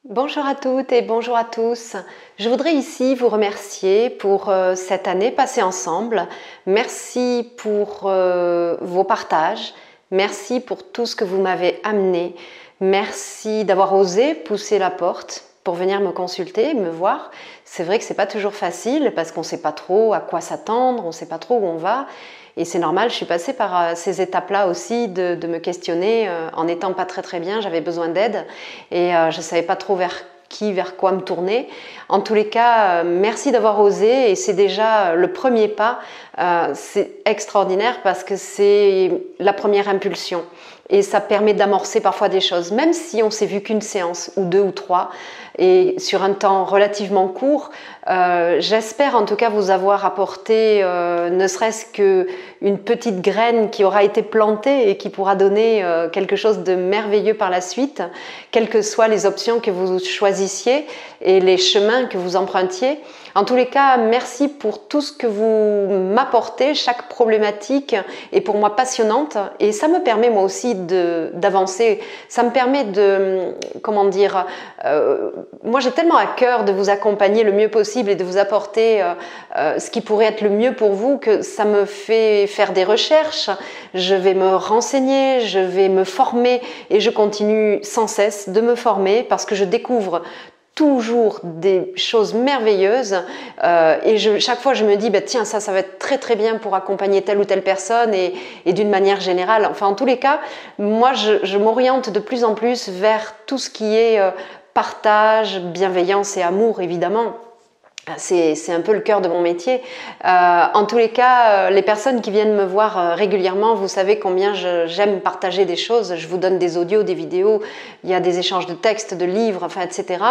Bonjour à toutes et bonjour à tous. Je voudrais ici vous remercier pour cette année passée ensemble. Merci pour vos partages. Merci pour tout ce que vous m'avez amené. Merci d'avoir osé pousser la porte pour venir me consulter, me voir. C'est vrai que c'est pas toujours facile parce qu'on ne sait pas trop à quoi s'attendre, on ne sait pas trop où on va. Et c'est normal, je suis passée par ces étapes-là aussi de me questionner. En n'étant pas très bien, j'avais besoin d'aide et je ne savais pas trop vers quoi me tourner. En tous les cas, merci d'avoir osé et c'est déjà le premier pas. C'est extraordinaire parce que c'est la première impulsion et ça permet d'amorcer parfois des choses, même si on s'est vu qu'une séance ou deux ou trois et sur un temps relativement court. J'espère en tout cas vous avoir apporté ne serait-ce qu'une petite graine qui aura été plantée et qui pourra donner quelque chose de merveilleux par la suite, quelles que soient les options que vous choisissiez et les chemins que vous empruntiez. En tous les cas, merci pour tout ce que vous m'apportez. Chaque problématique est pour moi passionnante et ça me permet moi aussi d'avancer. Ça me permet de, comment dire, moi j'ai tellement à cœur de vous accompagner le mieux possible et de vous apporter ce qui pourrait être le mieux pour vous que ça me fait faire des recherches. Je vais me renseigner, je vais me former et je continue sans cesse de me former parce que je découvre toujours des choses merveilleuses et chaque fois je me dis tiens ça va être très bien pour accompagner telle ou telle personne et d'une manière générale, enfin en tous les cas moi je m'oriente de plus en plus vers tout ce qui est partage, bienveillance et amour évidemment. C'est un peu le cœur de mon métier. En tous les cas, les personnes qui viennent me voir régulièrement, vous savez combien j'aime partager des choses. Je vous donne des audios, des vidéos, il y a des échanges de textes, de livres, enfin, etc.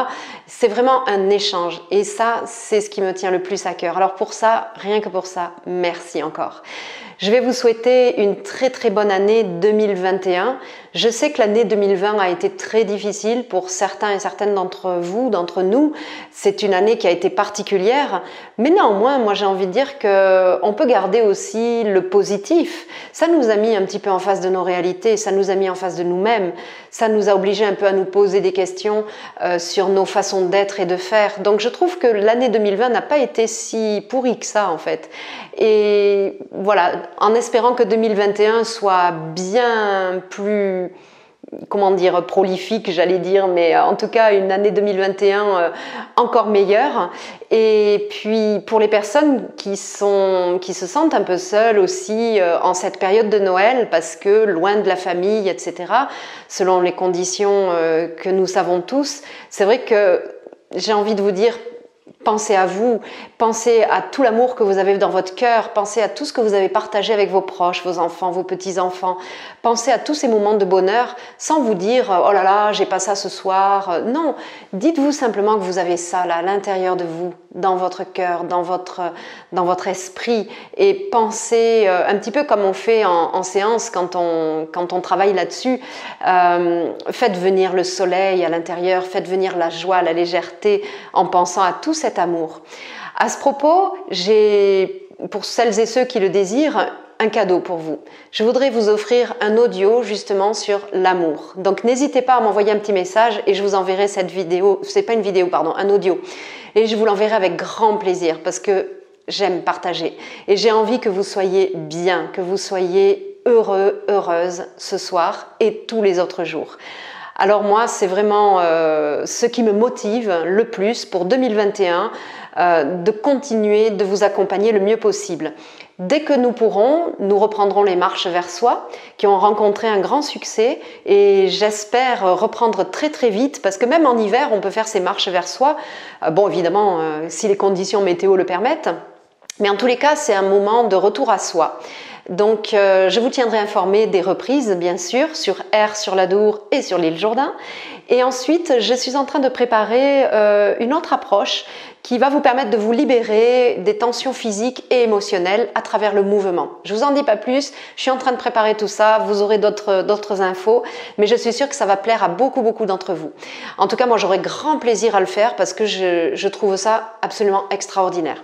C'est vraiment un échange et ça, c'est ce qui me tient le plus à cœur. Alors pour ça, rien que pour ça, merci encore. Je vais vous souhaiter une très bonne année 2021. Je sais que l'année 2020 a été très difficile pour certains et certaines d'entre vous, d'entre nous. C'est une année qui a été particulière, mais néanmoins, moi j'ai envie de dire qu'on peut garder aussi le positif. Ça nous a mis un petit peu en face de nos réalités, ça nous a mis en face de nous-mêmes, ça nous a obligés un peu à nous poser des questions sur nos façons d'être et de faire. Donc je trouve que l'année 2020 n'a pas été si pourrie que ça en fait. Et voilà, en espérant que 2021 soit bien plus, comment dire, prolifique, j'allais dire, mais en tout cas une année 2021 encore meilleure. Et puis pour les personnes qui se sentent un peu seules aussi en cette période de Noël, parce que loin de la famille, etc., selon les conditions que nous savons tous, c'est vrai que j'ai envie de vous dire, pensez à vous, pensez à tout l'amour que vous avez dans votre cœur, pensez à tout ce que vous avez partagé avec vos proches, vos enfants, vos petits-enfants. Pensez à tous ces moments de bonheur sans vous dire « Oh là là, j'ai pas ça ce soir ». Non, dites-vous simplement que vous avez ça là à l'intérieur de vous, dans votre cœur, dans votre esprit et pensez un petit peu comme on fait en séance quand on travaille là-dessus. Faites venir le soleil à l'intérieur, faites venir la joie, la légèreté en pensant à tout cet amour. À ce propos, j'ai, pour celles et ceux qui le désirent, un cadeau pour vous. Je voudrais vous offrir un audio justement sur l'amour. Donc n'hésitez pas à m'envoyer un petit message et je vous enverrai cette vidéo, c'est pas une vidéo, pardon, un audio. Et je vous l'enverrai avec grand plaisir parce que j'aime partager. Et j'ai envie que vous soyez bien, que vous soyez heureux, heureuse ce soir et tous les autres jours. Alors moi, c'est vraiment ce qui me motive le plus pour 2021, de continuer de vous accompagner le mieux possible. Dès que nous pourrons, nous reprendrons les marches vers soi qui ont rencontré un grand succès et j'espère reprendre très vite parce que même en hiver, on peut faire ces marches vers soi. Bon, évidemment, si les conditions météo le permettent, mais en tous les cas, c'est un moment de retour à soi. Donc, je vous tiendrai informé des reprises, bien sûr, sur R, sur l'Adour et sur l'île Jourdain. Et ensuite, je suis en train de préparer une autre approche qui va vous permettre de vous libérer des tensions physiques et émotionnelles à travers le mouvement. Je vous en dis pas plus, je suis en train de préparer tout ça, vous aurez d'autres infos, mais je suis sûre que ça va plaire à beaucoup d'entre vous. En tout cas, moi j'aurai grand plaisir à le faire parce que je trouve ça absolument extraordinaire.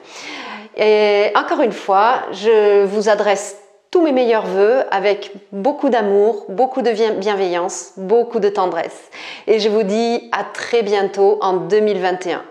Et encore une fois, je vous adresse tous mes meilleurs vœux avec beaucoup d'amour, beaucoup de bienveillance, beaucoup de tendresse. Et je vous dis à très bientôt en 2021.